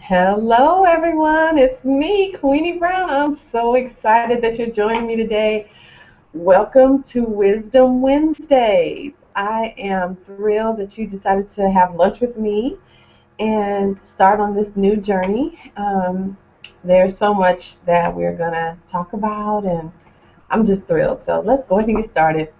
Hello, everyone. It's me, Queenie Brown. I'm so excited that you're joining me today. Welcome to Wisdom Wednesdays. I am thrilled that you decided to have lunch with me and start on this new journey. There's so much that we're going to talk about, and I'm just thrilled. So let's go ahead and get started.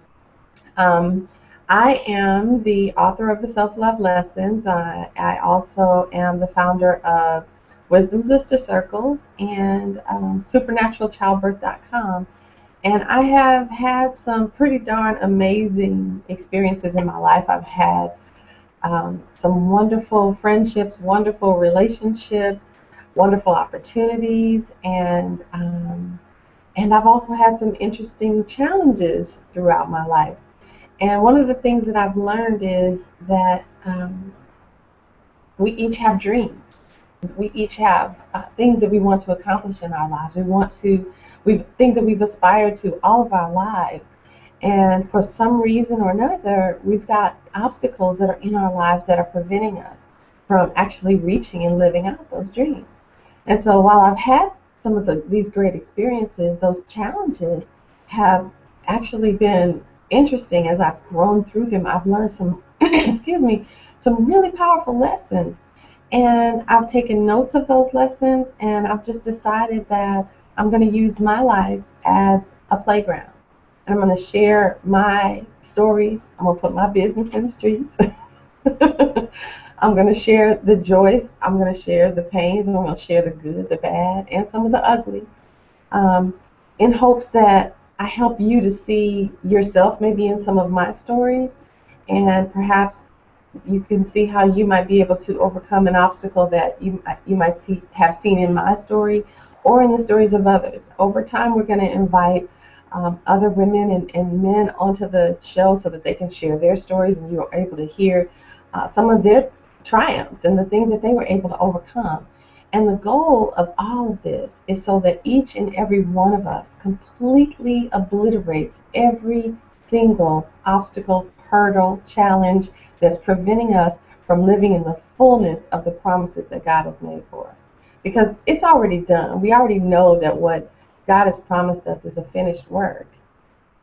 Um, I am the author of the Self Love Lessons. I also am the founder of Wisdom Sister Circles and supernaturalchildbirth.com. And I have had some pretty darn amazing experiences in my life. I've had some wonderful friendships, wonderful relationships, wonderful opportunities, and I've also had some interesting challenges throughout my life. And one of the things that I've learned is that we each have dreams. We each have things that we want to accomplish in our lives. We've things that we've aspired to all of our lives. And for some reason or another, we've got obstacles that are in our lives that are preventing us from actually reaching and living out those dreams. And so while I've had some of these great experiences, those challenges have actually been interesting as I've grown through them. I've learned some, excuse me, some really powerful lessons. And I've taken notes of those lessons, and I've just decided that I'm going to use my life as a playground. And I'm going to share my stories. I'm going to put my business in the streets. I'm going to share the joys. I'm going to share the pains. I'm going to share the good, the bad, and some of the ugly, um, in hopes that I help you to see yourself maybe in some of my stories, and perhaps you can see how you might be able to overcome an obstacle that you might have seen in my story or in the stories of others. Over time, we're going to invite other women and men onto the show so that they can share their stories, and you are able to hear some of their triumphs and the things that they were able to overcome. And the goal of all of this is so that each and every one of us completely obliterates every single obstacle, hurdle, challenge that's preventing us from living in the fullness of the promises that God has made for us. Because it's already done. We already know that what God has promised us is a finished work.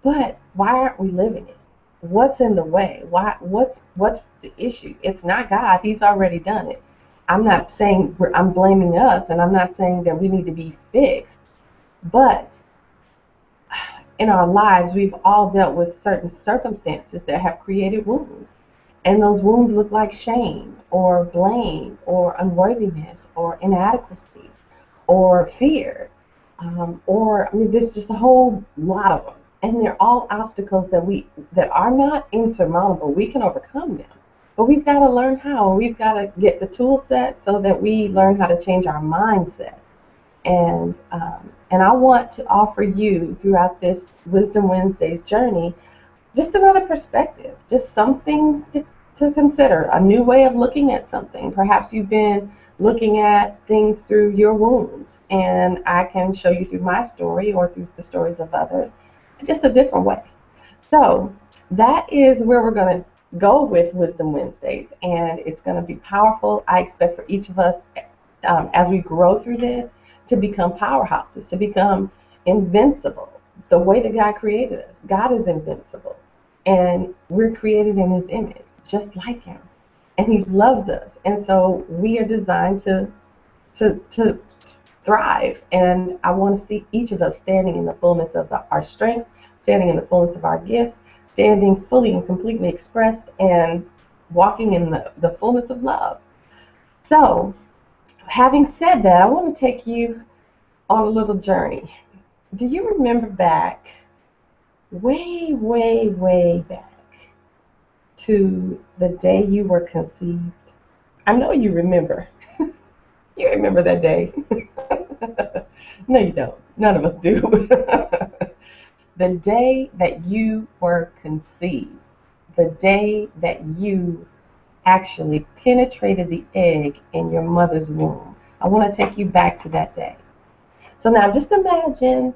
But why aren't we living it? What's in the way? What's the issue? It's not God. He's already done it. I'm not saying I'm blaming us, and I'm not saying that we need to be fixed. But in our lives, we've all dealt with certain circumstances that have created wounds. And those wounds look like shame or blame or unworthiness or inadequacy or fear. Or I mean, there's just a whole lot of them. And they're all obstacles that are not insurmountable. We can overcome them. But we've got to learn how. We've got to get the tool set so that we learn how to change our mindset. And I want to offer you throughout this Wisdom Wednesdays journey just another perspective, just something to consider, a new way of looking at something. Perhaps you've been looking at things through your wounds, and I can show you through my story or through the stories of others, just a different way. So that is where we're going to go with Wisdom Wednesdays, and it's going to be powerful. I expect for each of us, as we grow through this, to become powerhouses, to become invincible, the way that God created us. God is invincible, and we're created in His image, just like Him, and He loves us, and so we are designed to thrive. And I want to see each of us standing in the fullness of our strengths, standing in the fullness of our gifts, standing fully and completely expressed, and walking in the fullness of love. So, having said that, I want to take you on a little journey. Do you remember back, way, way, way back, to the day you were conceived? I know you remember. You remember that day. No, you don't. None of us do. The day that you were conceived, the day that you actually penetrated the egg in your mother's womb. I want to take you back to that day. So now just imagine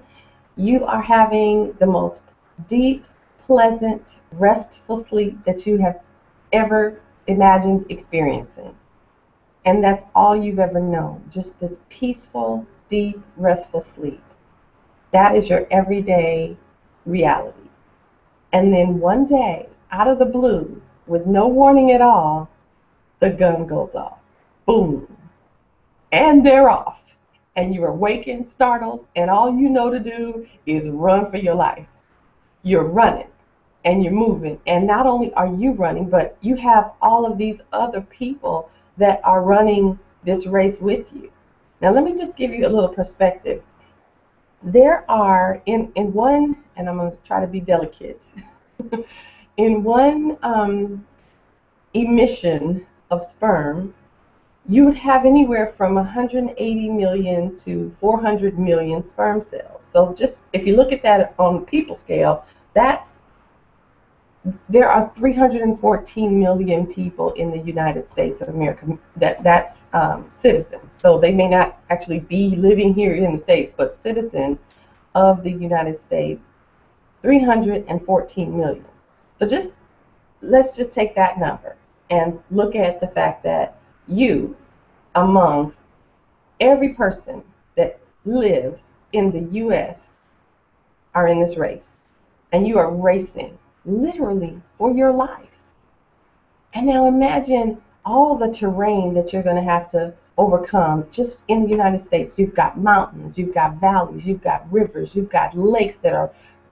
you are having the most deep, pleasant, restful sleep that you have ever imagined experiencing. and that's all you've ever known, just this peaceful, deep, restful sleep. That is your everyday reality. And then one day, out of the blue, with no warning at all, the gun goes off. Boom. And they're off. And you're awakened, startled, and all you know to do is run for your life. You're running and you're moving. And not only are you running, but you have all of these other people that are running this race with you. Now, let me just give you a little perspective. There are, in one, and I'm going to try to be delicate, in one emission of sperm, you would have anywhere from 180 million to 400 million sperm cells. So just if you look at that on the people scale, there are 314 million people in the United States of America that's citizens. So they may not actually be living here in the States, but citizens of the United States, 314 million. So let's just take that number and look at the fact that you, amongst every person that lives in the U.S., are in this race. And you are racing literally for your life. And now imagine all the terrain that you're going to have to overcome just in the United States. You've got mountains, you've got valleys, you've got rivers, you've got lakes that are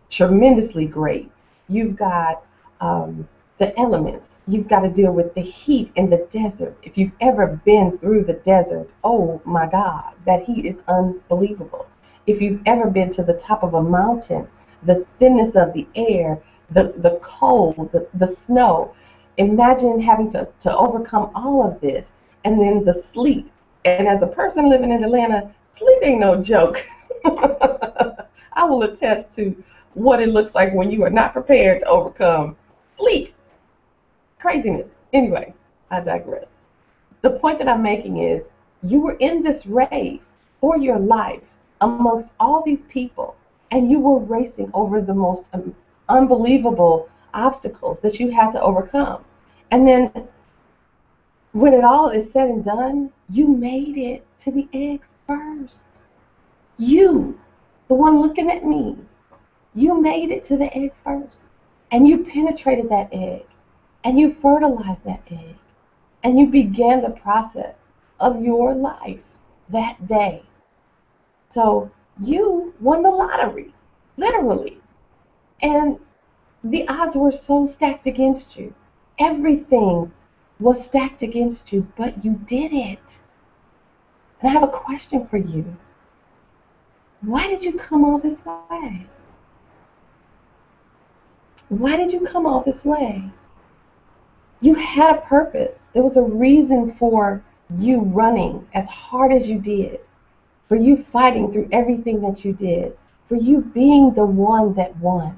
tremendously great. You've got the elements. You've got to deal with the heat in the desert. If you've ever been through the desert, oh my God, that heat is unbelievable. If you've ever been to the top of a mountain, the thinness of the air, the cold, the snow. Imagine having to overcome all of this, and then the sleet. And as a person living in Atlanta, sleet ain't no joke. I will attest to what it looks like when you are not prepared to overcome sleet. Craziness. Anyway, I digress. The point that I'm making is you were in this race for your life amongst all these people, and you were racing over the most unbelievable obstacles that you had to overcome. And then when it all is said and done, you made it to the egg first. You, the one looking at me, you made it to the egg first. And you penetrated that egg. And you fertilized that egg. And you began the process of your life that day. So you won the lottery, literally. And the odds were so stacked against you. Everything was stacked against you, but you did it. And I have a question for you. Why did you come all this way? Why did you come all this way? You had a purpose. There was a reason for you running as hard as you did, for you fighting through everything that you did, for you being the one that won.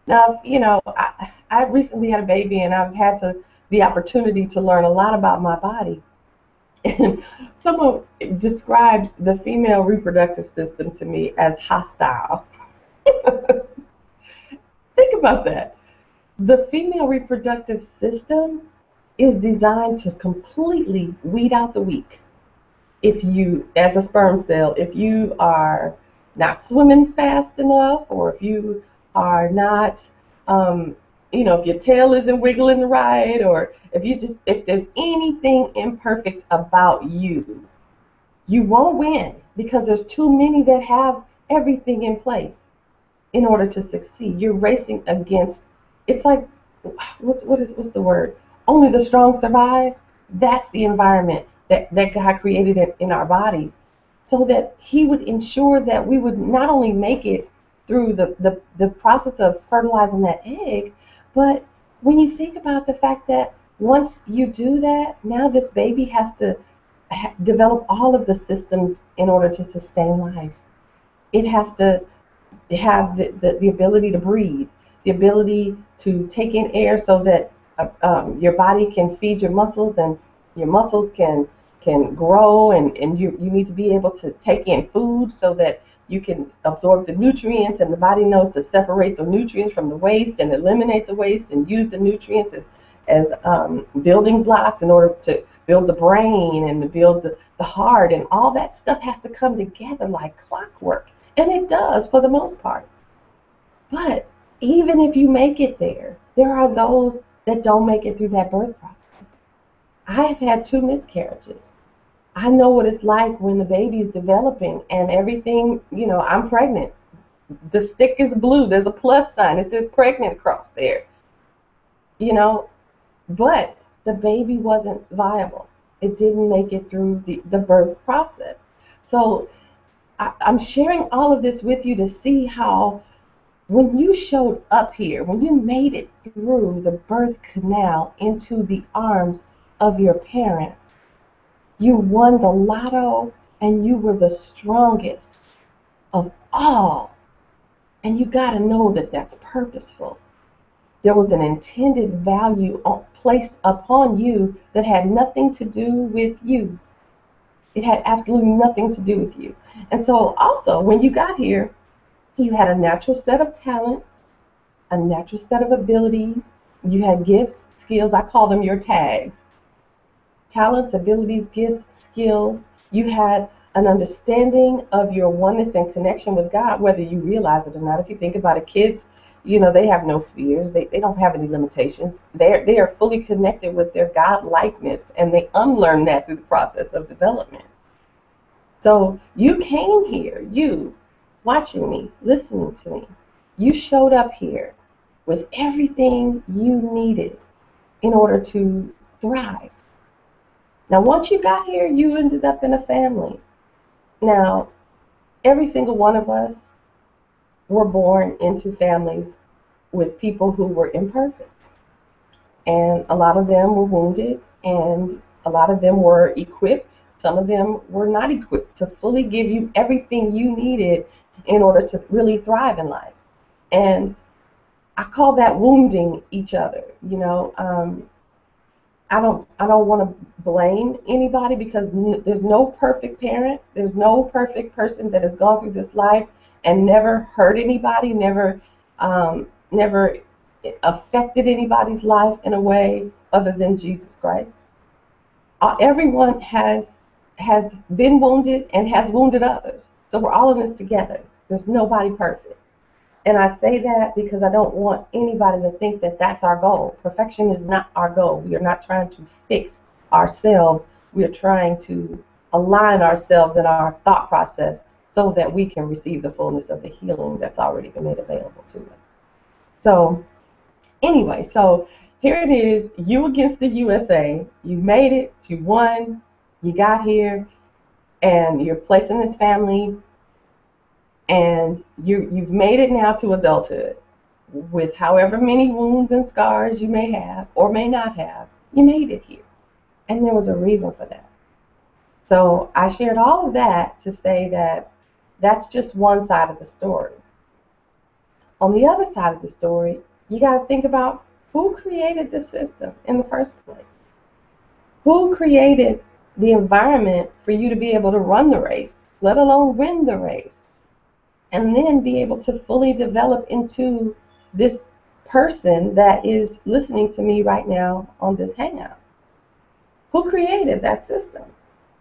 Now, you know, I recently had a baby, and I've had the opportunity to learn a lot about my body. And someone described the female reproductive system to me as hostile. Think about that. The female reproductive system is designed to completely weed out the weak. If you, as a sperm cell, if you are not swimming fast enough, or if you are not, if your tail isn't wiggling right, or if there's anything imperfect about you, you won't win, because there's too many that have everything in place in order to succeed. You're racing against, it's like, what's the word? Only the strong survive. That's the environment that God created in our bodies, so that He would ensure that we would not only make it through the process of fertilizing that egg, but when you think about the fact that once you do that, now this baby has to develop all of the systems in order to sustain life. It has to have the ability to breathe, the ability to take in air so that your body can feed your muscles, and your muscles can grow, and you need to be able to take in food so that you can absorb the nutrients, and the body knows to separate the nutrients from the waste and eliminate the waste and use the nutrients as building blocks in order to build the brain and to build the heart, and all that stuff has to come together like clockwork. And it does for the most part. But even if you make it there, there are those that don't make it through that birth process. I've had 2 miscarriages. I know what it's like when the baby's developing and everything, I'm pregnant. The stick is blue. There's a plus sign. It says pregnant across there. But the baby wasn't viable. It didn't make it through the birth process. So I'm sharing all of this with you to see how when you showed up here, when you made it through the birth canal into the arms of your parents, you won the lotto and you were the strongest of all. And you got to know that that's purposeful. There was an intended value placed upon you that had nothing to do with you. It had absolutely nothing to do with you. And so also, when you got here, you had a natural set of talents, a natural set of abilities. You had gifts, skills. I call them your tags. Talents, abilities, gifts, skills. You had an understanding of your oneness and connection with God, whether you realize it or not. If you think about it, kids, they have no fears. They don't have any limitations. They are fully connected with their God likeness, and they unlearn that through the process of development. So you came here, you watching me, listening to me. You showed up here with everything you needed in order to thrive. Now, once you got here, you ended up in a family. Now, every single one of us were born into families with people who were imperfect. And a lot of them were wounded, and a lot of them were equipped. Some of them were not equipped to fully give you everything you needed in order to really thrive in life. And I call that wounding each other. I don't want to blame anybody, because there's no perfect parent. There's no perfect person that has gone through this life and never hurt anybody, never affected anybody's life in a way other than Jesus Christ. Everyone has been wounded and has wounded others. So we're all in this together. There's nobody perfect. And I say that because I don't want anybody to think that that's our goal. Perfection is not our goal. We are not trying to fix ourselves. We are trying to align ourselves in our thought process so that we can receive the fullness of the healing that's already been made available to us. So anyway, so here it is, you against the USA. You made it, you won, you got here, and you're placed in this family. And you've made it now to adulthood with however many wounds and scars you may have or may not have. You made it here. And there was a reason for that. So I shared all of that to say that that's just one side of the story. On the other side of the story, you got to think about who created this system in the first place. Who created the environment for you to be able to run the race, let alone win the race? And then be able to fully develop into this person that is listening to me right now on this hangout. Who created that system?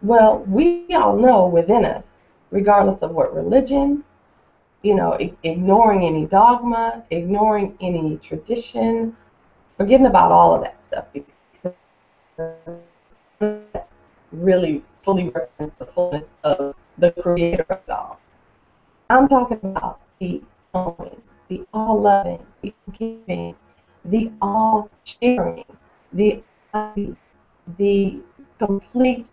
Well, we all know within us, regardless of what religion, ignoring any dogma, ignoring any tradition, forgetting about all of that stuff, because really fully represents the fullness of the creator of it all. I'm talking about the knowing, the all-loving, the giving, the all-sharing, the complete,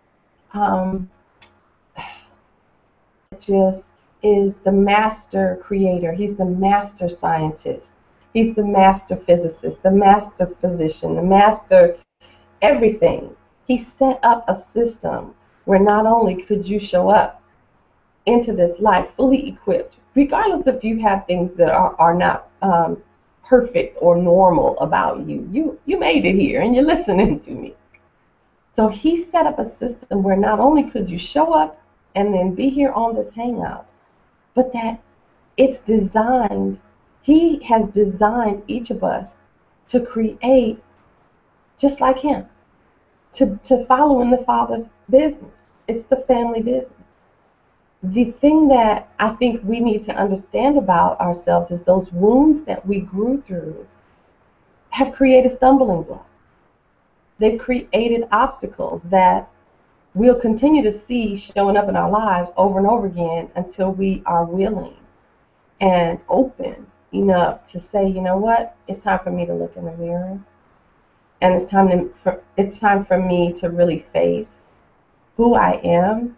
just is the master creator. He's the master scientist. He's the master physicist, the master physician, the master everything. He set up a system where not only could you show up into this life fully equipped, regardless if you have things that are not perfect or normal about you. You made it here and you're listening to me. So he set up a system where not only could you show up and then be here on this hangout, but that it's designed, he has designed each of us to create just like him, to follow in the Father's business. It's the family business. The thing that I think we need to understand about ourselves is those wounds that we grew through have created stumbling blocks. They've created obstacles that we'll continue to see showing up in our lives over and over again until we are willing and open enough to say, you know what, it's time for me to look in the mirror, and it's time for me to really face who I am,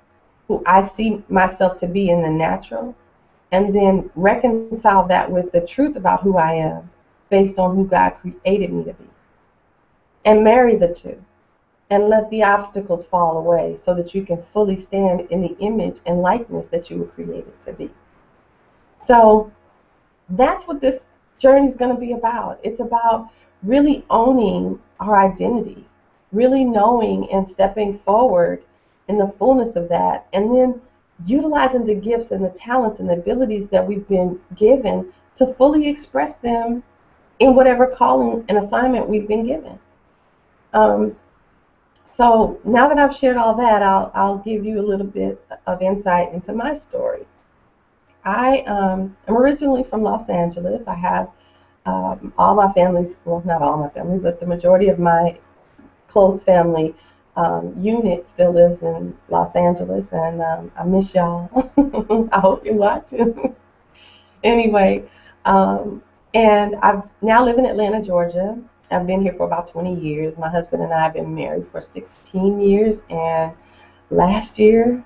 who I see myself to be in the natural, and then reconcile that with the truth about who I am based on who God created me to be, and marry the two, and let the obstacles fall away so that you can fully stand in the image and likeness that you were created to be. So that's what this journey is going to be about. It's about really owning our identity, really knowing and stepping forward in the fullness of that, and then utilizing the gifts and the talents and the abilities that we've been given to fully express them in whatever calling and assignment we've been given. So now that I've shared all that, I'll give you a little bit of insight into my story. I am originally from Los Angeles. I have all my family's, well, not all my family, but the majority of my close family unit still lives in Los Angeles, and I miss y'all. I hope you're watching. Anyway, and I now live in Atlanta, Georgia. I've been here for about 20 years. My husband and I have been married for 16 years, and last year,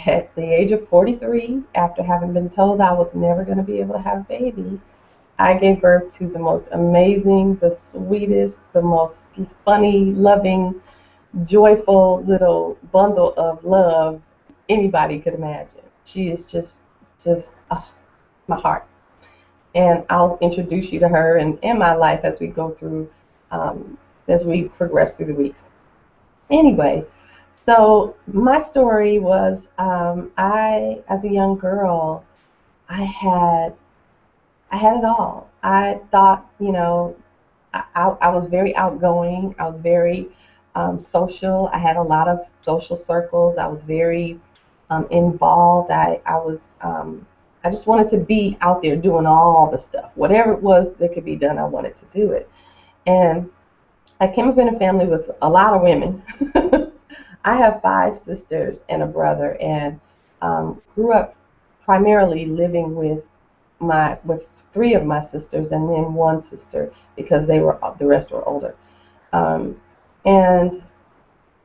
at the age of 43, after having been told I was never going to be able to have a baby, I gave birth to the most amazing, the sweetest, the most funny, loving, joyful little bundle of love anybody could imagine. She is just my heart. And I'll introduce you to her and my life as we go through, as we progress through the weeks. Anyway, so my story was, as a young girl, I had it all. I thought, I was very outgoing. I was very social. I had a lot of social circles. I was very involved. I just wanted to be out there doing all the stuff. Whatever it was that could be done, I wanted to do it. And I came up in a family with a lot of women. I have 5 sisters and a brother, and grew up primarily living with 3 of my sisters and then 1 sister, because the rest were older. And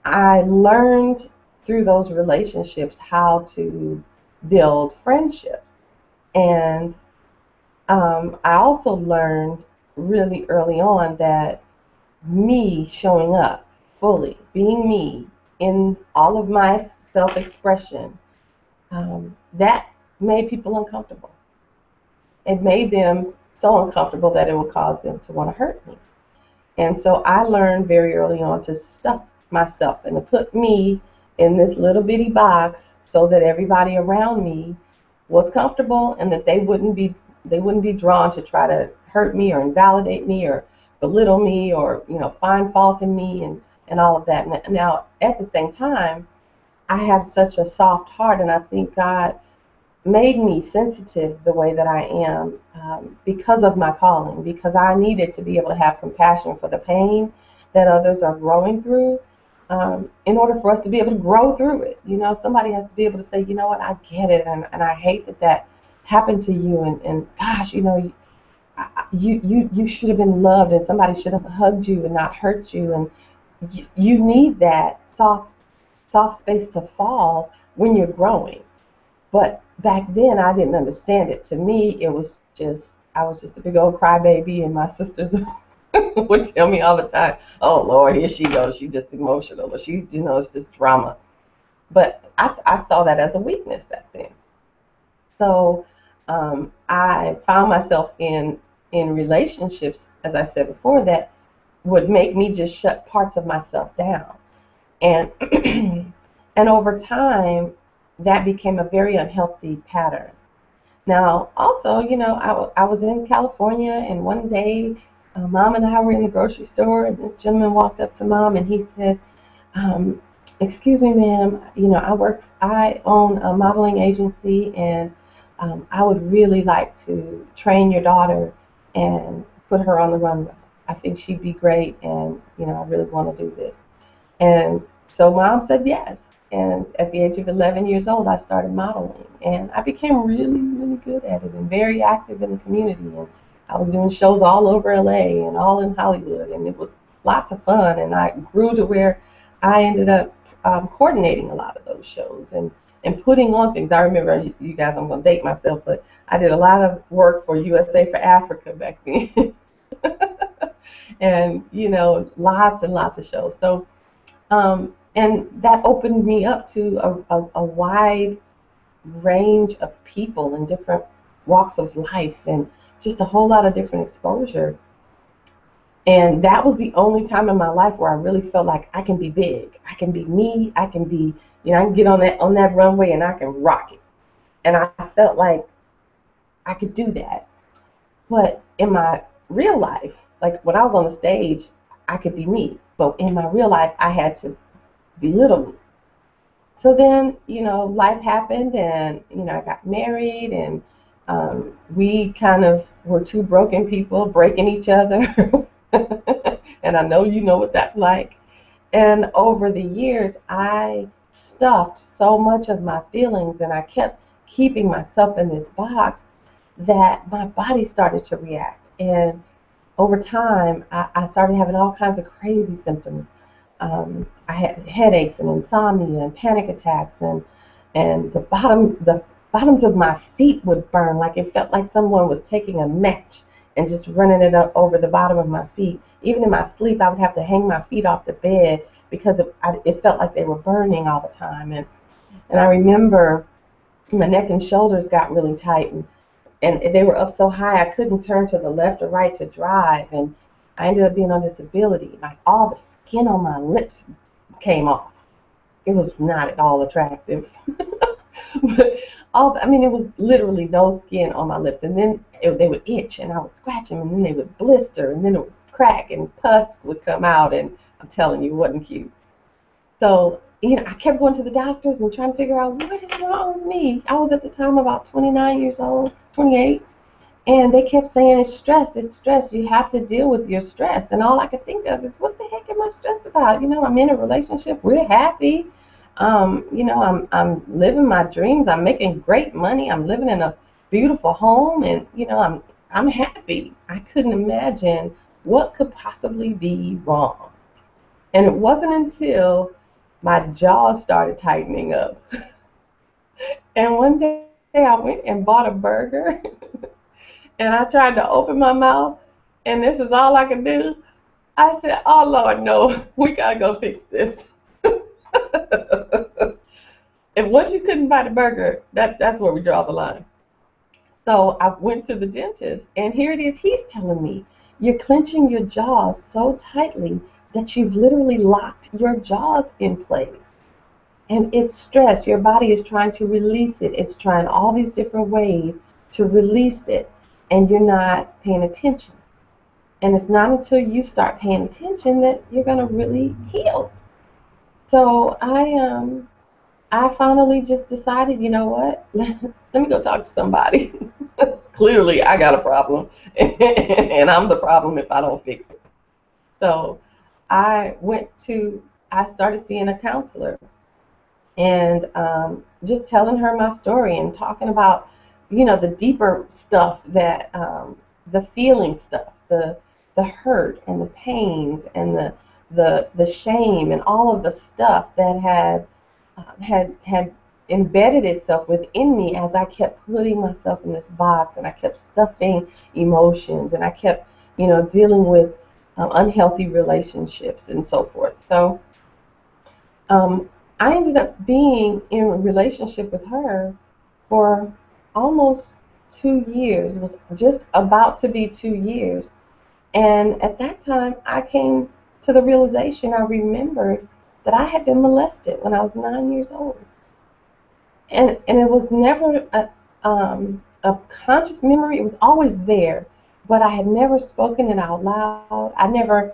I learned through those relationships how to build friendships. And I also learned really early on that me showing up fully, being me in all of my self-expression, that made people uncomfortable. It made them so uncomfortable that it would cause them to want to hurt me. And so I learned very early on to stuff myself and to put me in this little bitty box so that everybody around me was comfortable, and that they wouldn't be drawn to try to hurt me or invalidate me or belittle me or find fault in me and all of that. Now at the same time, I have such a soft heart, and I think God made me sensitive the way that I am, because of my calling, because I needed to be able to have compassion for the pain that others are growing through, in order for us to be able to grow through it. Somebody has to be able to say, you know what, I get it, and I hate that happened to you, and gosh, you should have been loved, and somebody should have hugged you and not hurt you, and you need that soft space to fall when you're growing. But back then, I didn't understand it. To me, I was just a big old crybaby, and my sisters would tell me all the time, "Oh Lord, here she goes. She's just emotional, or she's, it's just drama." But I saw that as a weakness back then. So I found myself in relationships, as I said before, that would make me just shut parts of myself down, and and over time, that became a very unhealthy pattern. Now, also, I was in California, and one day, Mom and I were in the grocery store, and this gentleman walked up to Mom, and he said, um, excuse me, ma'am, I own a modeling agency, and I would really like to train your daughter and put her on the runway. I think she'd be great, and, I really want to do this. And so mom said yes. And at the age of 11 years old, I started modeling. And I became really, really good at it and very active in the community. And I was doing shows all over LA and all in Hollywood. And it was lots of fun. And I grew to where I ended up coordinating a lot of those shows and putting on things. I remember, you guys, I'm going to date myself, but I did a lot of work for USA for Africa back then. And, lots and lots of shows. So, and that opened me up to a wide range of people in different walks of life and just a whole lot of different exposure. And that was the only time in my life where I really felt like I can be big. I can be me. I can be, I can get on that runway and I can rock it. And I felt like I could do that. But in my real life, like when I was on the stage, I could be me. But in my real life, I had to belittle me. So then, life happened, and, I got married, and we kind of were two broken people breaking each other. And I know you know what that's like. And over the years, I stuffed so much of my feelings, and I kept keeping myself in this box that my body started to react. And over time, I started having all kinds of crazy symptoms. I had headaches and insomnia and panic attacks, and the bottoms of my feet would burn, like it felt like someone was taking a match and just running it up over the bottom of my feet. Even in my sleep, I would have to hang my feet off the bed because it felt like they were burning all the time. And I remember my neck and shoulders got really tight, and they were up so high I couldn't turn to the left or right to drive, and I ended up being on disability. Like, all the skin on my lips came off. It was not at all attractive. But it was literally no skin on my lips. And then they would itch, and I would scratch them, and then they would blister, and then it would crack, and pus would come out, and I'm telling you, it wasn't cute. So, I kept going to the doctors and trying to figure out what is wrong with me. I was at the time about 29 years old, 28. And they kept saying, it's stress, it's stress. You have to deal with your stress. And all I could think of is, what the heck am I stressed about? I'm in a relationship. We're happy. I'm living my dreams. I'm making great money. I'm living in a beautiful home. And, I'm happy. I couldn't imagine what could possibly be wrong. And it wasn't until my jaw started tightening up. And one day I went and bought a burger. And I tried to open my mouth, and this is all I could do. I said, oh, Lord, no, we got to go fix this. And once you couldn't buy the burger, that's where we draw the line. So I went to the dentist, and here it is. He's telling me, you're clenching your jaws so tightly that you've literally locked your jaws in place. And it's stress. Your body is trying to release it. It's trying all these different ways to release it. And you're not paying attention. And it's not until you start paying attention that you're going to really heal. So I finally just decided, you know what, let me go talk to somebody. Clearly, I got a problem, and I'm the problem if I don't fix it. So I started seeing a counselor, and just telling her my story and talking about the deeper stuff, that the feeling stuff, the hurt and the pains and the shame and all of the stuff that had embedded itself within me as I kept putting myself in this box, and I kept stuffing emotions, and I kept dealing with unhealthy relationships and so forth. So I ended up being in a relationship with her for almost 2 years. It was just about to be 2 years. And at that time, I came to the realization, I remembered that I had been molested when I was 9 years old. And it was never a conscious memory. It was always there, but I had never spoken it out loud. I never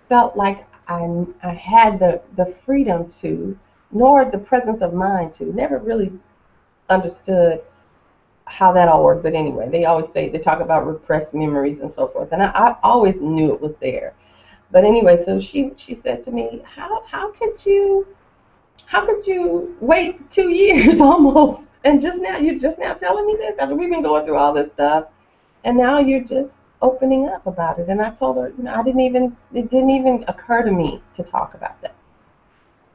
felt like I had the freedom to, nor the presence of mind to. Never really understood how that all worked, but anyway, they always say, they talk about repressed memories and so forth, and I always knew it was there. But anyway, so she said to me, how could you wait 2 years almost, and you're just now telling me this after we've been going through all this stuff, and now you're just opening up about it. And I told her, it didn't even occur to me to talk about that.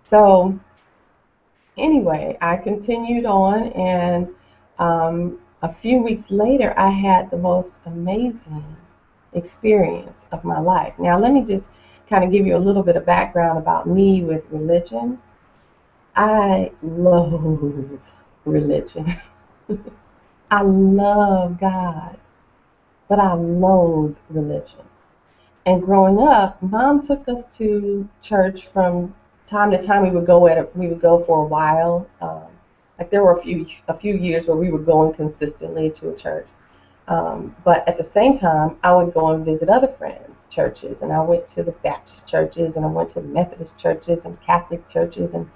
So anyway, I continued on, and a few weeks later, I had the most amazing experience of my life. Now, let me just kind of give you a little bit of background about me with religion. I loathe religion. I love God, but I loathe religion. And growing up, Mom took us to church from time to time. We would go for a while. Like there were a few years where we were going consistently to a church. But at the same time, I would go and visit other friends' churches, and I went to the Baptist churches, and I went to the Methodist churches and Catholic churches and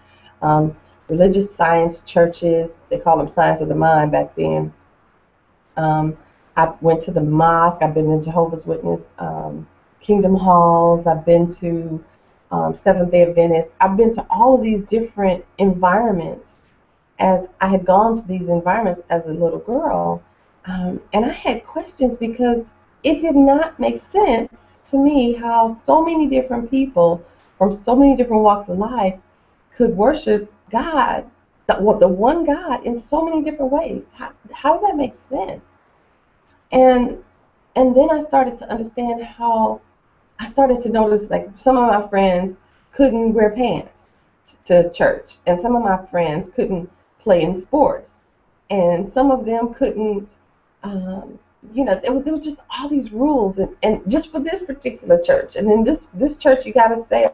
religious science churches. They called them Science of the Mind back then. I went to the mosque. I've been to Jehovah's Witness Kingdom Halls. I've been to Seventh-day Adventist. I've been to all of these different environments as I had gone to these environments as a little girl. And I had questions because it did not make sense to me how so many different people from so many different walks of life could worship God, the one God, in so many different ways. How does that make sense? And then I started to understand how I started to notice, like, some of my friends couldn't wear pants to church, and some of my friends couldn't play in sports, and some of them couldn't, there were just all these rules, and just for this particular church, and in this church you got to say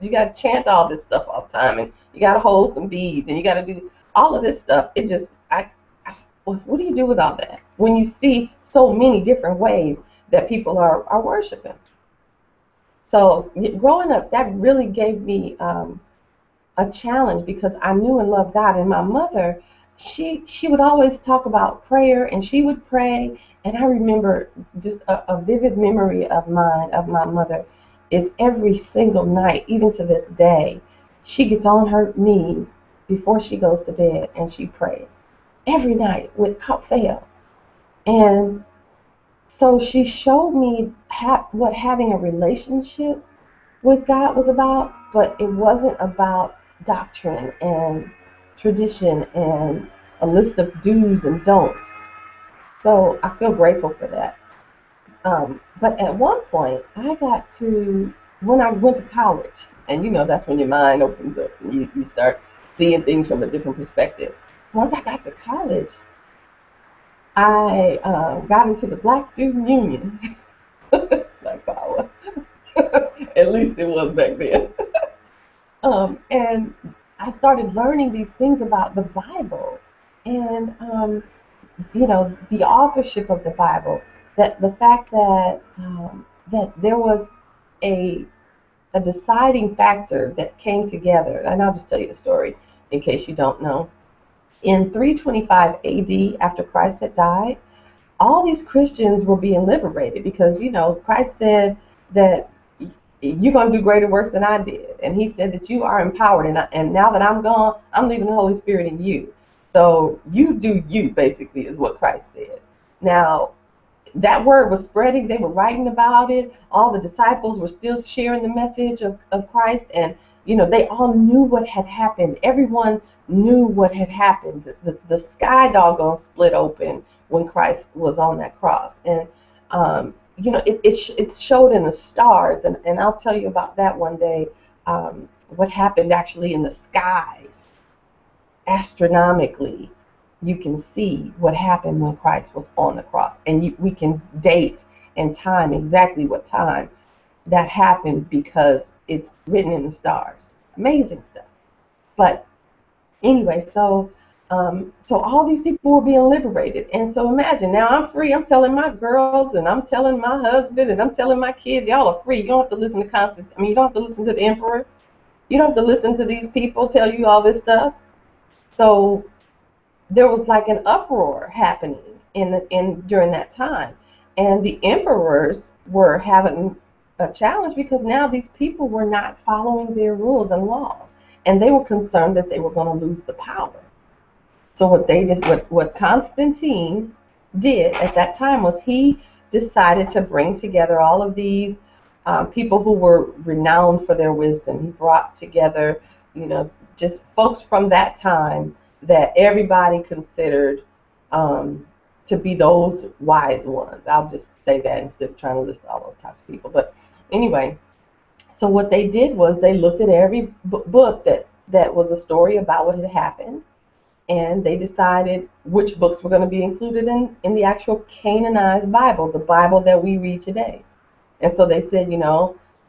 you got to chant all this stuff all the time, and you got to hold some beads, and you got to do all of this stuff. It just, what do you do with all that when you see so many different ways that people are worshiping? So growing up, that really gave me a challenge, because I knew and loved God. And my mother, she would always talk about prayer, and she would pray. And I remember just a vivid memory of mine, of my mother, is every single night, even to this day, she gets on her knees before she goes to bed and she prays every night without fail. And so she showed me what having a relationship with God was about, but it wasn't about doctrine and tradition and a list of do's and don'ts. So I feel grateful for that. But at one point, when I went to college, and that's when your mind opens up and you start seeing things from a different perspective. Once I got to college, I got into the Black Student Union. Black power. At least it was back then. And I started learning these things about the Bible, and the authorship of the Bible. That the fact that there was a deciding factor that came together. And I'll just tell you the story in case you don't know. In 325 AD, after Christ had died, all these Christians were being liberated, because Christ said that you're going to do greater works than I did, and he said that you are empowered, and now that I'm gone, I'm leaving the Holy Spirit in you, so you do you, basically, is what Christ said. Now that word was spreading. They were writing about it. All the disciples were still sharing the message of Christ, and they all knew what had happened. Everyone knew what had happened. The sky doggone split open when Christ was on that cross, and it showed in the stars, and I'll tell you about that one day. What happened actually in the skies, astronomically, you can see what happened when Christ was on the cross, and we can date and time exactly what time that happened, because it's written in the stars. Amazing stuff. But anyway, so So all these people were being liberated. And so imagine, now I'm free. I'm telling my girls and I'm telling my husband and I'm telling my kids, y'all are free. You don't have to listen to you don't have to listen to the emperor. You don't have to listen to these people tell you all this stuff. So there was like an uproar happening in during that time. And the emperors were having a challenge because now these people were not following their rules and laws. And they were concerned that they were going to lose the power. So what they did, what Constantine did at that time was he decided to bring together all of these people who were renowned for their wisdom. He brought together, just folks from that time that everybody considered to be those wise ones. I'll just say that instead of trying to list all those types of people. But anyway, so what they did was they looked at every book that was a story about what had happened, and they decided which books were going to be included in the actual canonized Bible, the Bible that we read today. And so they said,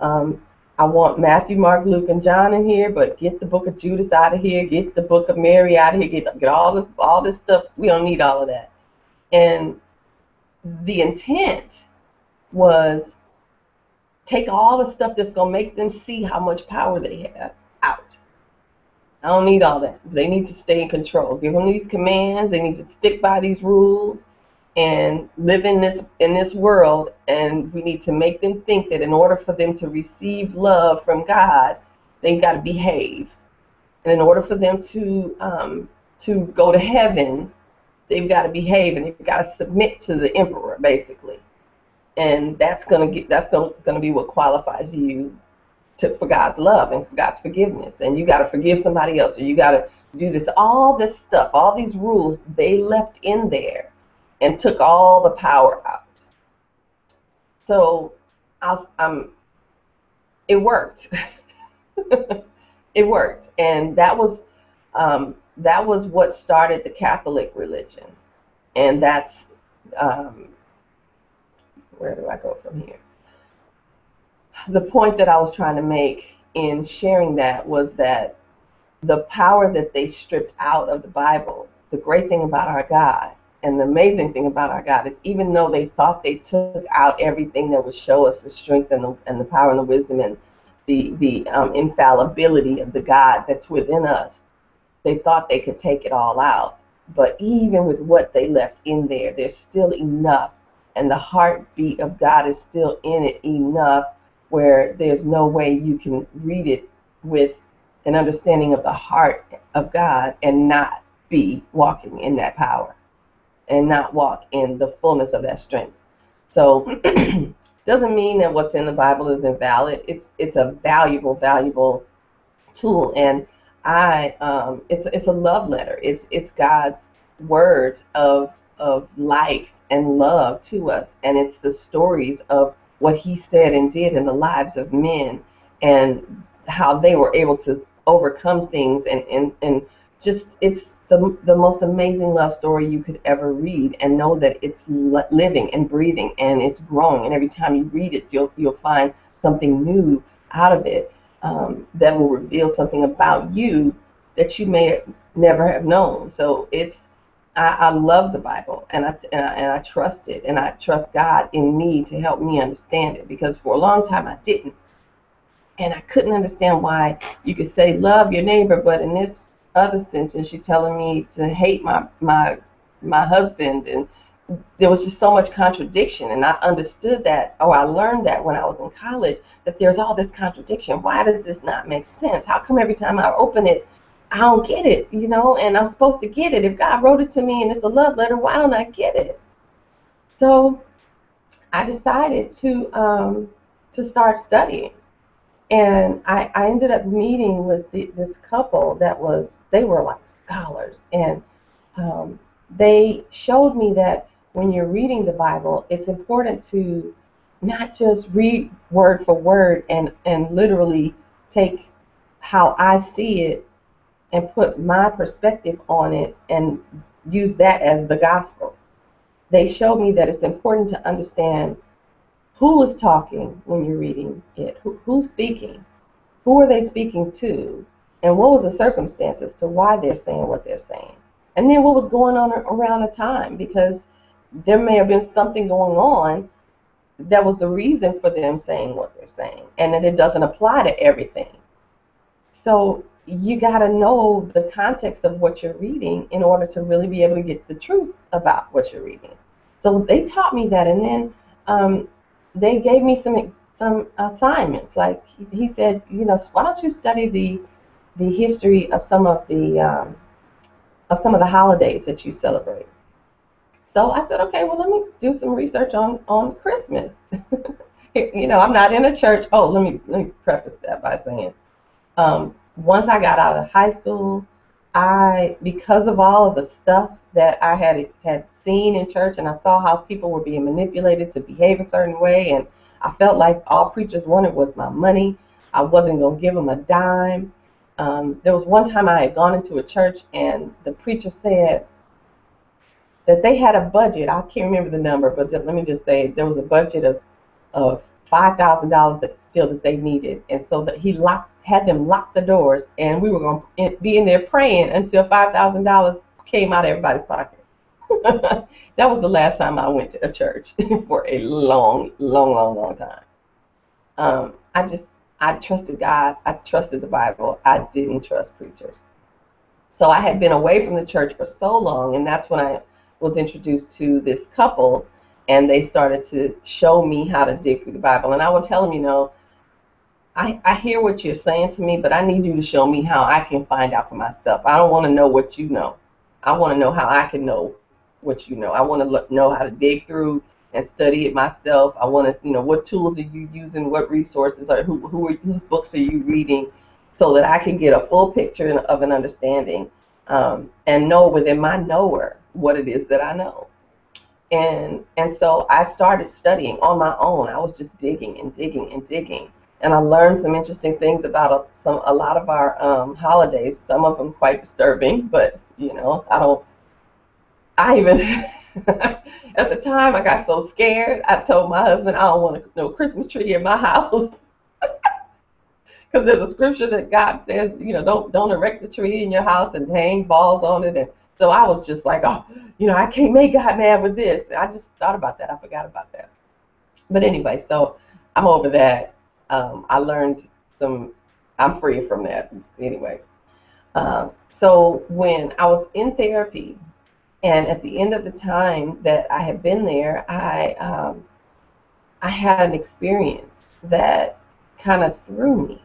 I want Matthew, Mark, Luke, and John in here, but get the book of Judas out of here, get the book of Mary out of here, get all this stuff. We don't need all of that. And the intent was take all the stuff that's going to make them see how much power they have out. I don't need all that. They need to stay in control. Give them these commands. They need to stick by these rules and live in this world. And we need to make them think that in order for them to receive love from God, they've got to behave. And in order for them to go to heaven, they've got to behave and they've got to submit to the emperor, basically. And that's going to be what qualifies you for God's love and for God's forgiveness. And you got to forgive somebody else, or you got to do this, all this stuff, all these rules they left in there and took all the power out. So it worked. It worked. And that was what started the Catholic religion. And that's, where do I go from here? The point that I was trying to make in sharing that was that the power that they stripped out of the Bible, the great thing about our God and the amazing thing about our God is even though they thought they took out everything that would show us the strength and the power and the wisdom and the infallibility of the God that's within us, they thought they could take it all out. But even with what they left in there, there's still enough, and the heartbeat of God is still in it enough where there's no way you can read it with an understanding of the heart of God and not be walking in that power and not walk in the fullness of that strength. So doesn't mean that what's in the Bible is invalid. It's a valuable tool, and it's a love letter. It's God's words of life and love to us, and it's the stories of what he said and did in the lives of men and how they were able to overcome things, and just it's the most amazing love story you could ever read, and know that it's living and breathing and it's growing, and every time you read it you'll find something new out of it that will reveal something about you that you may never have known. So I love the Bible, and I trust it, and I trust God in me to help me understand it, because for a long time I didn't, and I couldn't understand why you could say love your neighbor, but in this other sentence you're telling me to hate my husband, and there was just so much contradiction, and I understood that, or I learned that when I was in college, that there's all this contradiction. Why does this not make sense? How come every time I open it I don't get it, and I'm supposed to get it. If God wrote it to me and it's a love letter, why don't I get it? So I decided to start studying, and I ended up meeting with this couple they were like scholars, and they showed me that when you're reading the Bible, it's important to not just read word for word and literally take how I see it and put my perspective on it and use that as the gospel. They showed me that it's important to understand who is talking when you're reading it, who's speaking, who are they speaking to, and what was the circumstances to why they're saying what they're saying. and then what was going on around the time, because there may have been something going on that was the reason for them saying what they're saying, and that it doesn't apply to everything. So you got to know the context of what you're reading in order to really be able to get the truth about what you're reading. So they taught me that, and then they gave me some assignments. Like he said, why don't you study the history of some of the holidays that you celebrate? So I said, okay, well, let me do some research on Christmas. I'm not in a church. Oh, let me preface that by saying, once I got out of high school, because of all of the stuff that I had seen in church, and I saw how people were being manipulated to behave a certain way, and I felt like all preachers wanted was my money. I wasn't going to give them a dime. There was one time I had gone into a church, and the preacher said that they had a budget. I can't remember the number, but let me just say there was a budget of $5,000 that they needed, and so that he had them lock the doors, and we were going to be in there praying until $5,000 came out of everybody's pocket. That was the last time I went to a church for a long, long, long, long time. I trusted God. I trusted the Bible. I didn't trust preachers. So I had been away from the church for so long, and that's when I was introduced to this couple, and they started to show me how to dig through the Bible. And I would tell them, I hear what you're saying to me, but I need you to show me how I can find out for myself. I don't want to know what you know. I want to know how I can know what you know. I want to know how to dig through and study it myself. I want to, what tools are you using, what resources, or whose books are you reading, so that I can get a full picture of an understanding, and know within my knower what it is that I know. And so I started studying on my own. I was just digging and digging and digging. And I learned some interesting things about a lot of our holidays. Some of them quite disturbing, but I even at the time I got so scared. I told my husband I don't want no Christmas tree in my house, because there's a scripture that God says, don't erect a tree in your house and hang balls on it. And so I was just like, oh, I can't make God mad with this. I just thought about that. I forgot about that. But anyway, so I'm over that. I learned I'm free from that anyway. So when I was in therapy, and at the end of the time that I had been there, I had an experience that kind of threw me.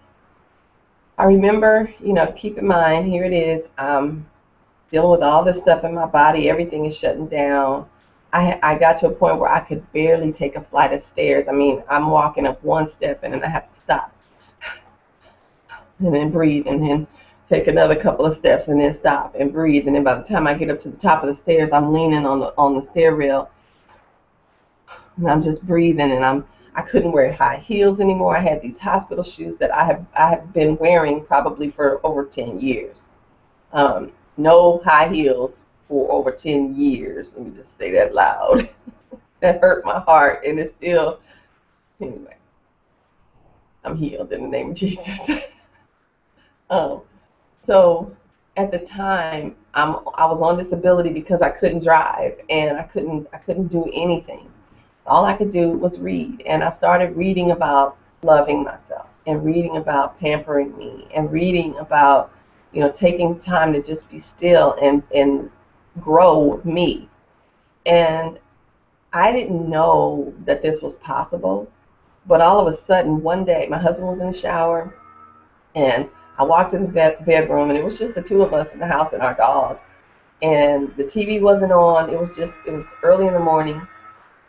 I remember, keep in mind, here it is, I'm dealing with all this stuff in my body, everything is shutting down. I got to a point where I could barely take a flight of stairs. I mean, I'm walking up one step and then I have to stop and then breathe, and then take another couple of steps and then stop and breathe. And then by the time I get up to the top of the stairs, I'm leaning on the stair rail, and I'm just breathing, and I couldn't wear high heels anymore. I had these hospital shoes that I have been wearing probably for over 10 years. No high heels for over 10 years. Let me just say that loud. That hurt my heart, and it's still, anyway, I'm healed in the name of Jesus. So at the time, I was on disability because I couldn't drive, and I couldn't do anything. All I could do was read, and I started reading about loving myself, and reading about pampering me, and reading about, taking time to just be still and grow me. And I didn't know that this was possible, but all of a sudden, one day, my husband was in the shower, and I walked in the bedroom, and it was just the two of us in the house and our dog. And the TV wasn't on. It was early in the morning.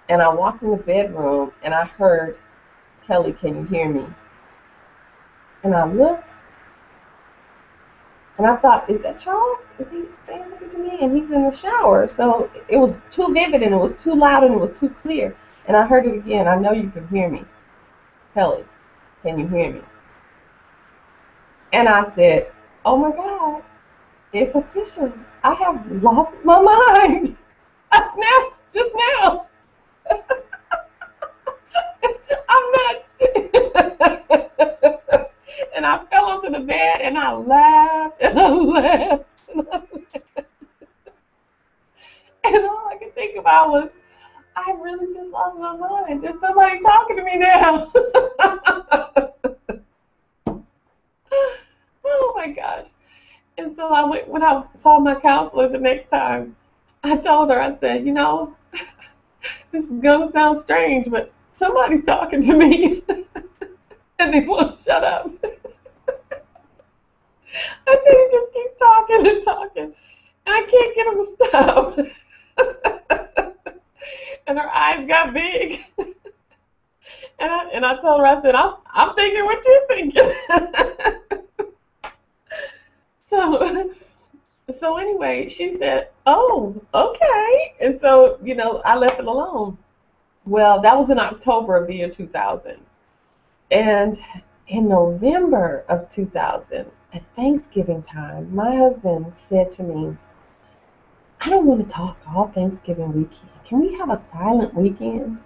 And I walked in the bedroom, and I heard, "Kelly, can you hear me?" And I looked, and I thought, is that Charles? Is he saying something to me? And he's in the shower. So it was too vivid, and it was too loud, and it was too clear. And I heard it again. "I know you can hear me. Kelly, can you hear me?" And I said, "Oh my God, it's official. I have lost my mind." I snapped just now. I'm nuts. And I fell onto the bed, and I laughed and I laughed and I laughed. And all I could think about was, I really just lost my mind. There's somebody talking to me now. Oh my gosh. And so when I saw my counselor the next time, I told her, I said, this is going to sound strange, but somebody's talking to me. And they won't shut up. I said, he just keeps talking and talking. And I can't get him to stop. And her eyes got big. And I told her, I said, I'm thinking what you're thinking. So anyway, she said, oh, okay. And so, I left it alone. Well, that was in October of the year 2000. And in November of 2000, at Thanksgiving time, my husband said to me, I don't want to talk all Thanksgiving weekend. Can we have a silent weekend?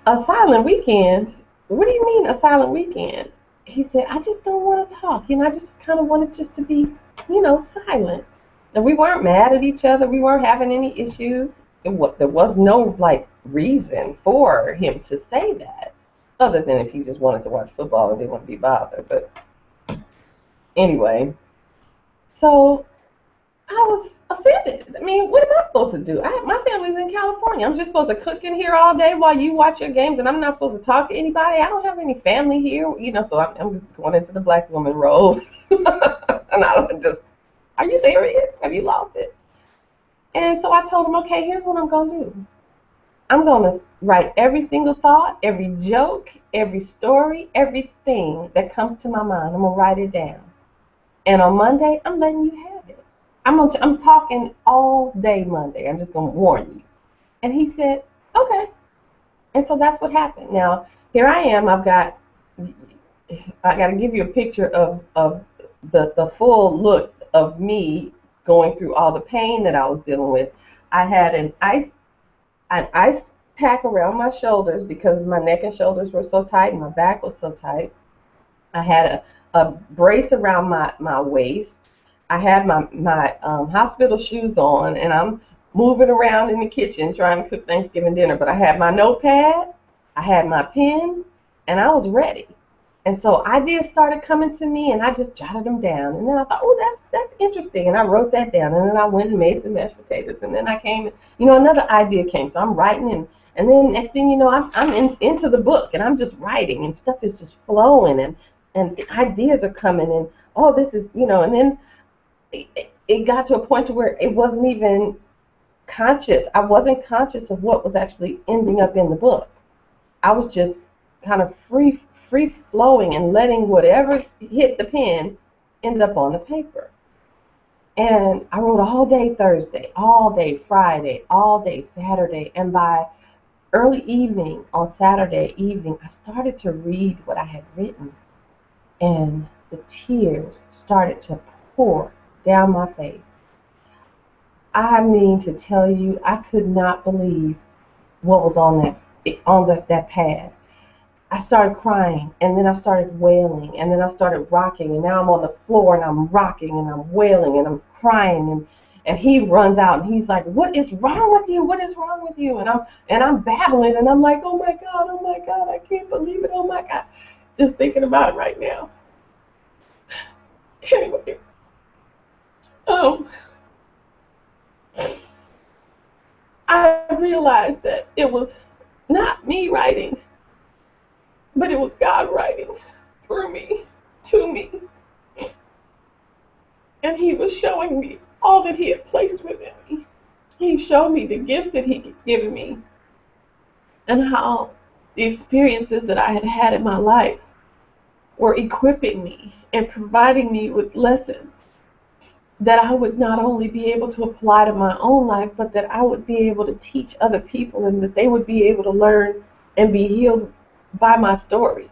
A silent weekend? What do you mean a silent weekend? He said, I just don't want to talk. I just kind of wanted just to be, silent. And we weren't mad at each other. We weren't having any issues. There was no, reason for him to say that, other than if he just wanted to watch football and didn't want to be bothered. But anyway, so I was offended. I mean, what am I supposed to do? My family's in California. I'm just supposed to cook in here all day while you watch your games, and I'm not supposed to talk to anybody. I don't have any family here, so I'm going into the black woman role. And are you serious? Have you lost it? And so I told him, okay, here's what I'm going to do. I'm going to write every single thought, every joke, every story, everything that comes to my mind. I'm going to write it down. And on Monday, I'm letting you have it. I'm talking all day Monday. I'm just going to warn you. And he said, okay. And so that's what happened. Now, here I am. I got to give you a picture of the full look of me going through all the pain that I was dealing with. I had an ice pack around my shoulders because my neck and shoulders were so tight and my back was so tight. I had a brace around my waist. I had my hospital shoes on, and I'm moving around in the kitchen trying to cook Thanksgiving dinner. But I had my notepad, I had my pen, and I was ready. And so ideas started coming to me, and I just jotted them down. And then I thought, oh, that's interesting. And I wrote that down. And then I went and made some mashed potatoes. And then I came, another idea came. So I'm writing, and then next thing you know, I'm into the book, and I'm just writing, and stuff is just flowing, and the ideas are coming, and oh, this is, and then it got to a point to where it wasn't even conscious. I wasn't conscious of what was actually ending up in the book. I was just kind of free flowing and letting whatever hit the pen end up on the paper. And I wrote all day Thursday, all day Friday, all day Saturday, and by early evening on Saturday evening, I started to read what I had written, and the tears started to pour down my face. I mean to tell you, I could not believe what was on that pad. I started crying, and then I started wailing, and then I started rocking, and now I'm on the floor, and I'm rocking, and I'm wailing, and I'm crying, and he runs out, and he's like, "What is wrong with you? What is wrong with you?" And I'm babbling, and I'm like, "Oh my God, I can't believe it, oh my God," just thinking about it right now. Anyway, I realized that it was not me writing, but it was God writing through me, to me. And he was showing me all that he had placed within me. He showed me the gifts that he had given me, and how the experiences that I had had in my life were equipping me and providing me with lessons that I would not only be able to apply to my own life, but that I would be able to teach other people, and that they would be able to learn and be healed by my story.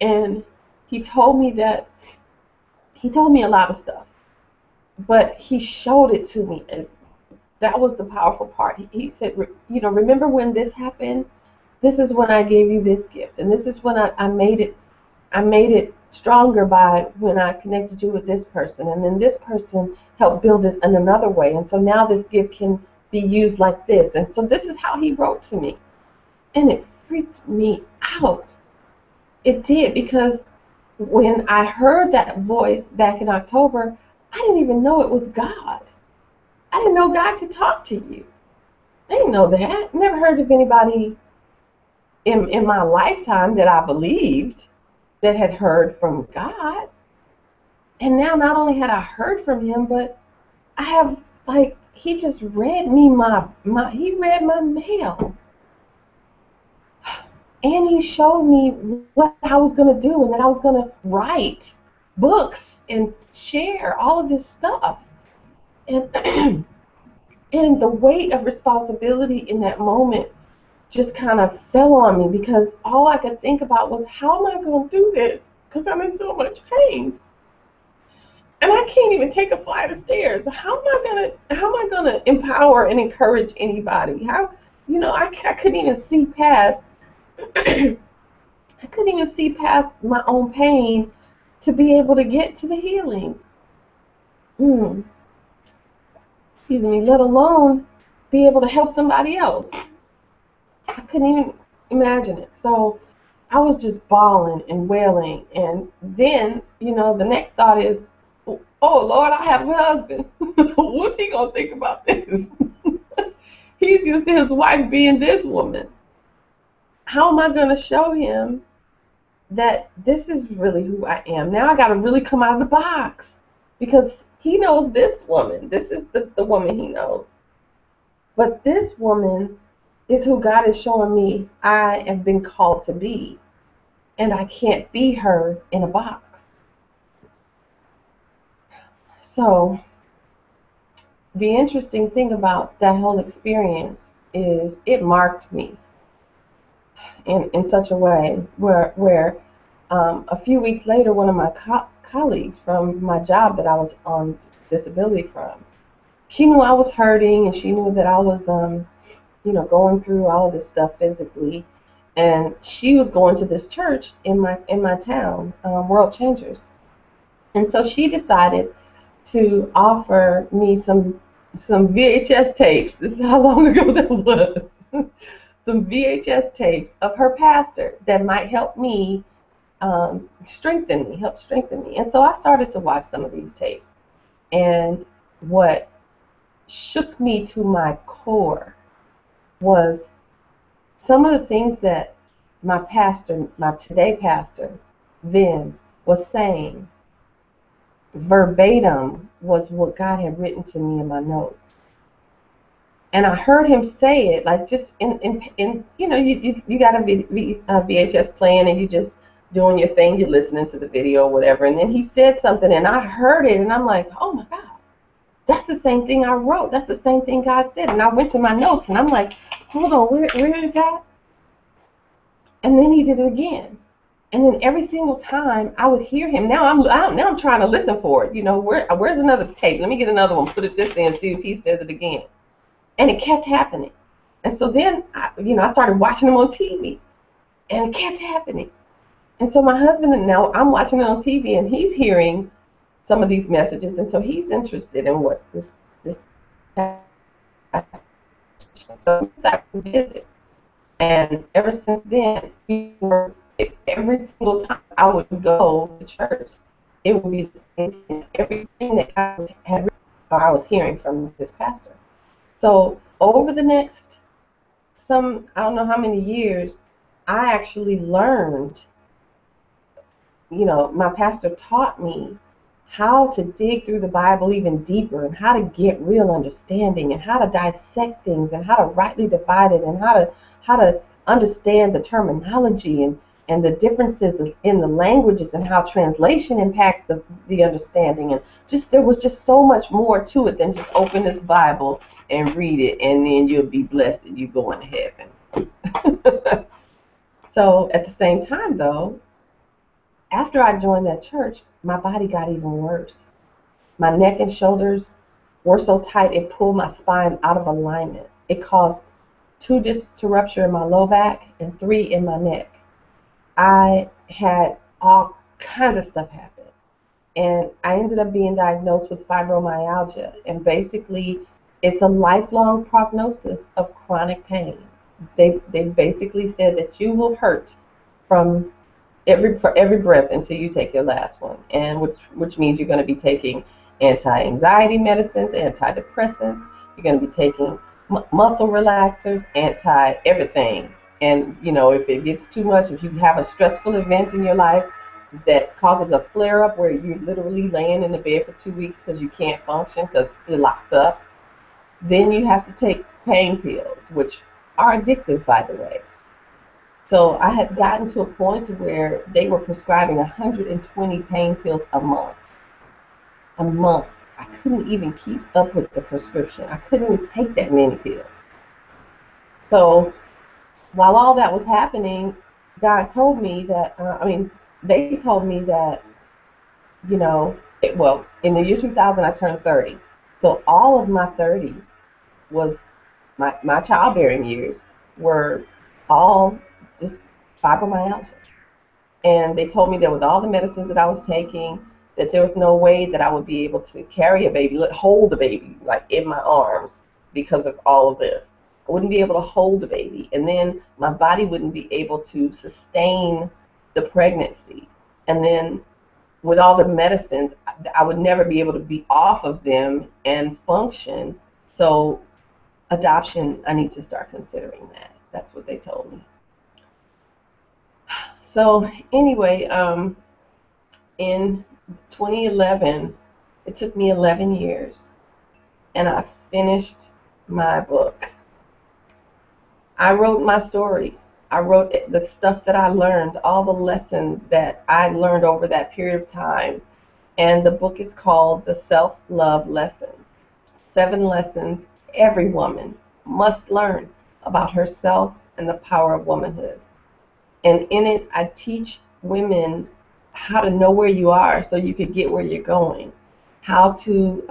And he told me a lot of stuff, but he showed it to me, as that was the powerful part. He said, remember when this happened? This is when I gave you this gift, and this is when I made it stronger by when I connected you with this person, and then this person helped build it in another way, and so now this gift can be used like this. And so this is how he wrote to me, and it freaked me out. It did, because when I heard that voice back in October, I didn't even know it was God. I didn't know God could talk to you. I didn't know that. Never heard of anybody in my lifetime that I believed that had heard from God. And now not only had I heard from him, but I have, like, he just read me he read my mail. And he showed me what I was going to do, and that I was going to write books and share all of this stuff. And and the weight of responsibility in that moment just kind of fell on me, because all I could think about was, how am I going to do this? Because I'm in so much pain. And I can't even take a flight of stairs. How am I gonna empower and encourage anybody? How, I couldn't even see past I couldn't even see past my own pain to be able to get to the healing. Excuse me, let alone be able to help somebody else. I couldn't even imagine it. So I was just bawling and wailing. And then, the next thought is, oh, Lord, I have a husband. What's he going to think about this? He's used to his wife being this woman. How am I going to show him that this is really who I am? Now I got to really come out of the box, because he knows this woman. This is the woman he knows. But this woman is who God is showing me I have been called to be. And I can't be her in a box. So the interesting thing about that whole experience is it marked me in such a way where a few weeks later, one of my colleagues from my job that I was on disability from, she knew I was hurting, and she knew that I was going through all of this stuff physically, and she was going to this church in my town, World Changers. And so she decided to offer me some VHS tapes. This is how long ago that was. Some VHS tapes of her pastor that might help me, help strengthen me. And so I started to watch some of these tapes. And what shook me to my core was some of the things that my today pastor then was saying verbatim was what God had written to me in my notes. And I heard him say it, like, just in you got a VHS playing, and you just doing your thing, you're listening to the video or whatever, and then he said something, and I heard it, and I'm like, oh my God, that's the same thing I wrote. That's the same thing God said. And I went to my notes, and I'm like, hold on, where is that? And then he did it again. And then every single time I would hear him. Now I'm trying to listen for it. Where's another tape? Let me get another one. Put it this in, see if he says it again. And it kept happening. And so then I started watching him on TV, and it kept happening. And so my husband, and now I'm watching it on TV, and he's hearing some of these messages, and so he's interested in what this. So we decided to visit. And ever since then, every single time I would go to church, it would be the same thing. Everything that I had written, or I was hearing from this pastor. So over the next I don't know how many years, I actually learned, my pastor taught me how to dig through the Bible even deeper, and how to get real understanding, and how to dissect things, and how to rightly divide it, and how to understand the terminology and the differences in the languages, and how translation impacts the understanding. And there was just so much more to it than just open this Bible and read it, and then you'll be blessed and you're going to heaven. So at the same time, though, after I joined that church, my body got even worse. My neck and shoulders were so tight it pulled my spine out of alignment. It caused 2 discs to rupture in my low back and 3 in my neck. I had all kinds of stuff happened. And I ended up being diagnosed with fibromyalgia. And basically, it's a lifelong prognosis of chronic pain. They basically said that you will hurt from for every breath until you take your last one, and which means you're going to be taking anti-anxiety medicines, antidepressants. You're going to be taking muscle relaxers, anti everything. And if it gets too much, if you have a stressful event in your life that causes a flare up where you're literally laying in the bed for 2 weeks because you can't function because you're locked up, then you have to take pain pills, which are addictive, by the way. So I had gotten to a point to where they were prescribing 120 pain pills a month. A month. I couldn't even keep up with the prescription. I couldn't even take that many pills. So while all that was happening, God told me that, they told me that, in the year 2000, I turned 30. So all of my 30s was my childbearing years were all just fibromyalgia. And they told me that with all the medicines that I was taking, that there was no way that I would be able to carry a baby, hold a baby, like in my arms because of all of this. I wouldn't be able to hold a baby. And then my body wouldn't be able to sustain the pregnancy. And then with all the medicines, I would never be able to be off of them and function. So adoption, I need to start considering that. That's what they told me. So anyway, in 2011, it took me 11 years, and I finished my book. I wrote my stories. I wrote the stuff that I learned, all the lessons that I learned over that period of time. And the book is called The Self-Love Lessons. 7 lessons every woman must learn about herself and the power of womanhood. And in it, I teach women how to know where you are so you can get where you're going, how to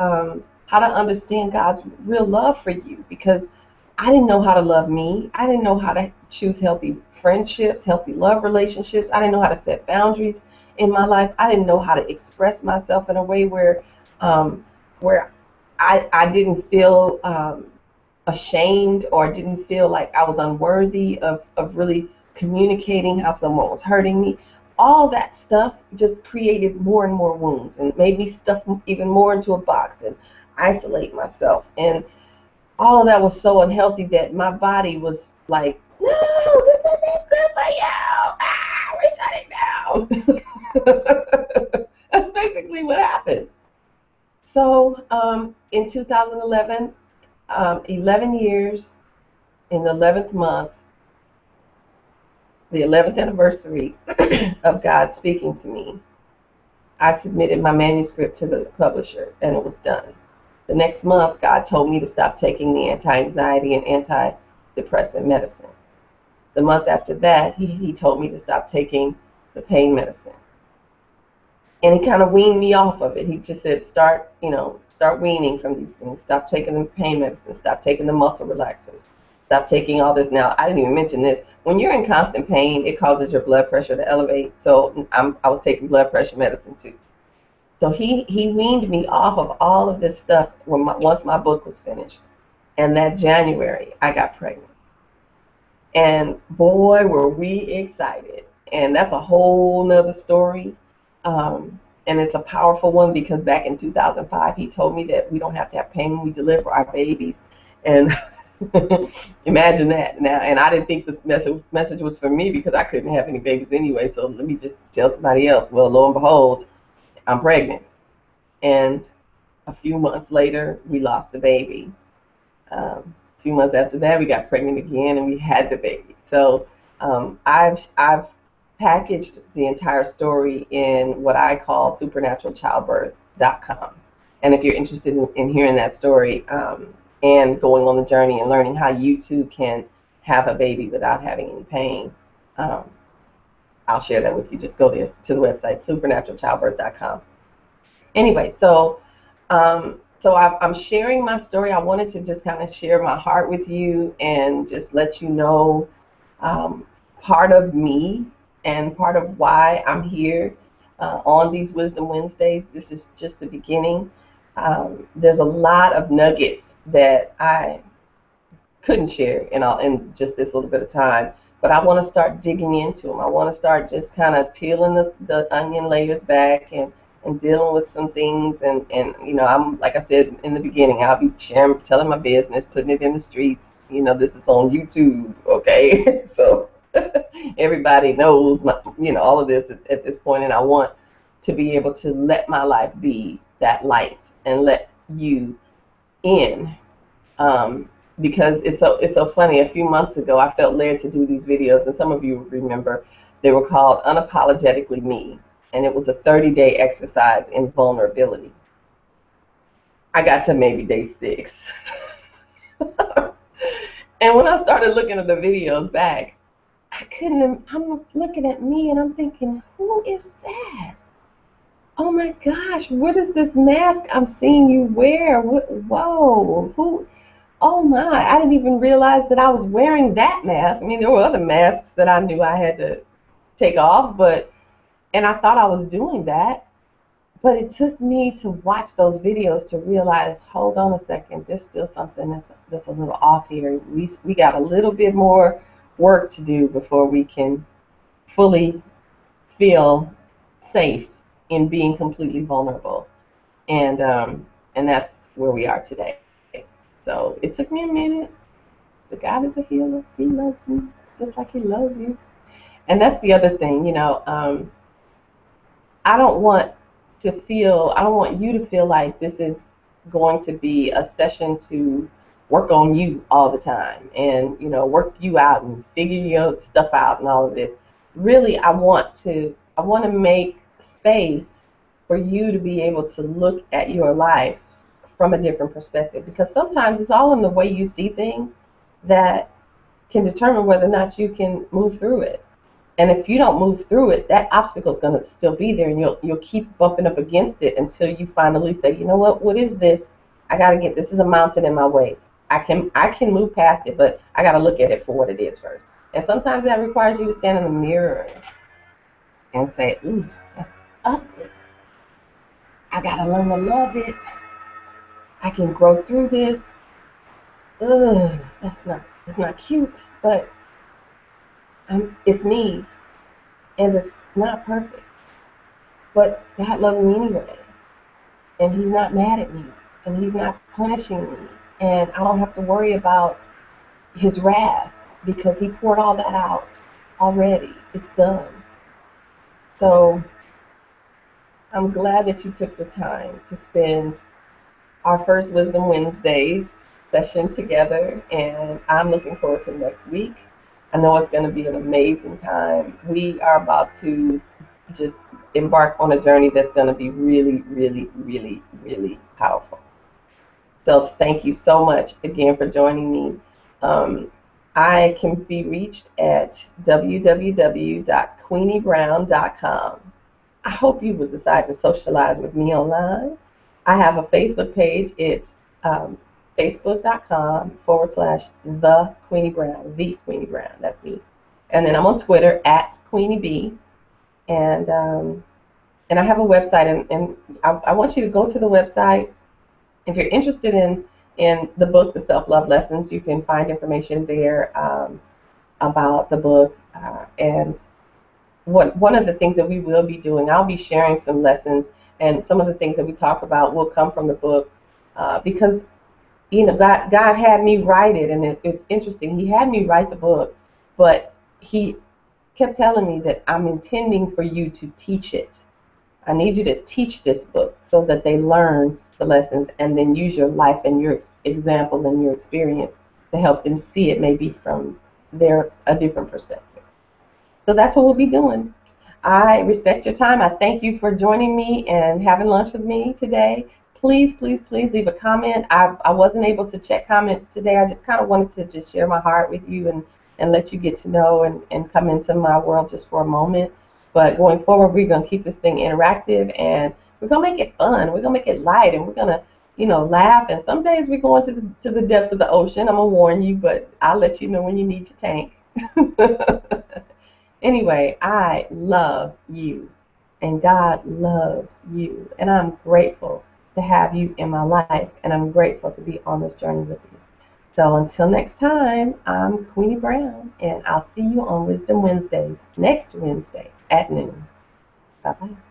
understand God's real love for you, because I didn't know how to love me. I didn't know how to choose healthy friendships, healthy love relationships. I didn't know how to set boundaries in my life. I didn't know how to express myself in a way where I didn't feel ashamed or didn't feel like I was unworthy of really communicating how someone was hurting me. All that stuff just created more and more wounds and made me stuff even more into a box and isolate myself. And all of that was so unhealthy that my body was like, no, this isn't good for you. We're shutting down. That's basically what happened. So in 2011, 11 years, in the 11th month, the 11th anniversary of God speaking to me, I submitted my manuscript to the publisher, and it was done. The next month, God told me to stop taking the anti-anxiety and antidepressant medicine. The month after that, he told me to stop taking the pain medicine. And he kind of weaned me off of it. He just said, start weaning from these things. Stop taking the pain medicine. Stop taking the muscle relaxers. Stop taking all this. Now, I didn't even mention this. When you're in constant pain, it causes your blood pressure to elevate. So I was taking blood pressure medicine too. So he weaned me off of all of this stuff once my book was finished. And that January, I got pregnant. And boy, were we excited. And that's a whole nother story. And it's a powerful one because back in 2005, he told me that we don't have to have pain when we deliver our babies. And imagine that now. And I didn't think this message was for me because I couldn't have any babies anyway. So let me just tell somebody else. Well, lo and behold, I'm pregnant. And a few months later, we lost the baby. A few months after that, we got pregnant again, and we had the baby. So I've packaged the entire story in what I call supernaturalchildbirth.com. And if you're interested in hearing that story and going on the journey and learning how you too can have a baby without having any pain, I'll share that with you. Just go there to the website, supernaturalchildbirth.com. Anyway, so I'm sharing my story. I wanted to just kind of share my heart with you and just let you know part of me and part of why I'm here. on these Wisdom Wednesdays. This is just the beginning. There's a lot of nuggets that I couldn't share in just this little bit of time, but I want to start digging into them. I want to start just kind of peeling the onion layers back and dealing with some things. And I'm, like I said in the beginning, I'll be sharing, telling my business, putting it in the streets. This is on YouTube, okay? So everybody knows all of this at this point, and I want to be able to let my life be that light and let you in. Because it's so funny. A few months ago, I felt led to do these videos, and some of you remember they were called Unapologetically Me, and it was a 30-day exercise in vulnerability. I got to maybe day 6. And when I started looking at the videos back, I'm looking at me and I'm thinking, who is that? Oh my gosh, what is this mask I'm seeing you wear? Whoa, who? Oh my, I didn't even realize that I was wearing that mask. I mean, there were other masks that I knew I had to take off, and I thought I was doing that. But it took me to watch those videos to realize, hold on a second, there's still something that's a little off here. We got a little bit more work to do before we can fully feel safe in being completely vulnerable. And that's where we are today. So it took me a minute. But God is a healer. He loves me just like He loves you. And that's the other thing, I don't want you to feel like this is going to be a session to work on you all the time and, work you out and figure your stuff out and all of this. Really, I want to make space for you to be able to look at your life from a different perspective, because sometimes it's all in the way you see things that can determine whether or not you can move through it. And if you don't move through it, that obstacle is going to still be there, and you'll keep bumping up against it until you finally say, you know what is this? I got to this is a mountain in my way. I can move past it, but I got to look at it for what it is first. And sometimes that requires you to stand in the mirror and say, ooh, that's ugly. I got to learn to love it. I can grow through this. Ugh, it's not cute, but it's me, and it's not perfect. But God loves me anyway, and He's not mad at me, and He's not punishing me, and I don't have to worry about His wrath because He poured all that out already. It's done. So I'm glad that you took the time to spend our first Wisdom Wednesdays session together, and I'm looking forward to next week. I know it's going to be an amazing time. We are about to just embark on a journey that's going to be really, really, really, really powerful. So thank you so much again for joining me. I can be reached at www.queeniebrown.com. I hope you will decide to socialize with me online. I have a Facebook page. It's facebook.com/the Queenie Brown, the Queenie Brown. That's me. And then I'm on Twitter at QueenieB. And I have a website, and I want you to go to the website. If you're interested in the book, The Self-Love Lessons, you can find information there about the book. And one of the things that we will be doing, I'll be sharing some lessons, and some of the things that we talk about will come from the book, because God had me write it, and it's interesting. He had me write the book, but He kept telling me that I'm intending for you to teach it. I need you to teach this book so that they learn the lessons and then use your life and your example and your experience to help them see it maybe from a different perspective. So that's what we'll be doing. I respect your time. I thank you for joining me and having lunch with me today. Please, please, please leave a comment. I wasn't able to check comments today. I just kind of wanted to just share my heart with you and let you get to know and come into my world just for a moment. But going forward, we're going to keep this thing interactive, and we're going to make it fun. We're going to make it light, and we're going to, laugh. And some days we go into the depths of the ocean. I'm going to warn you, but I'll let you know when you need your tank. Anyway, I love you. and God loves you. And I'm grateful to have you in my life, and I'm grateful to be on this journey with you. So until next time, I'm Queenie Brown, and I'll see you on Wisdom Wednesdays next Wednesday at noon. Bye-bye.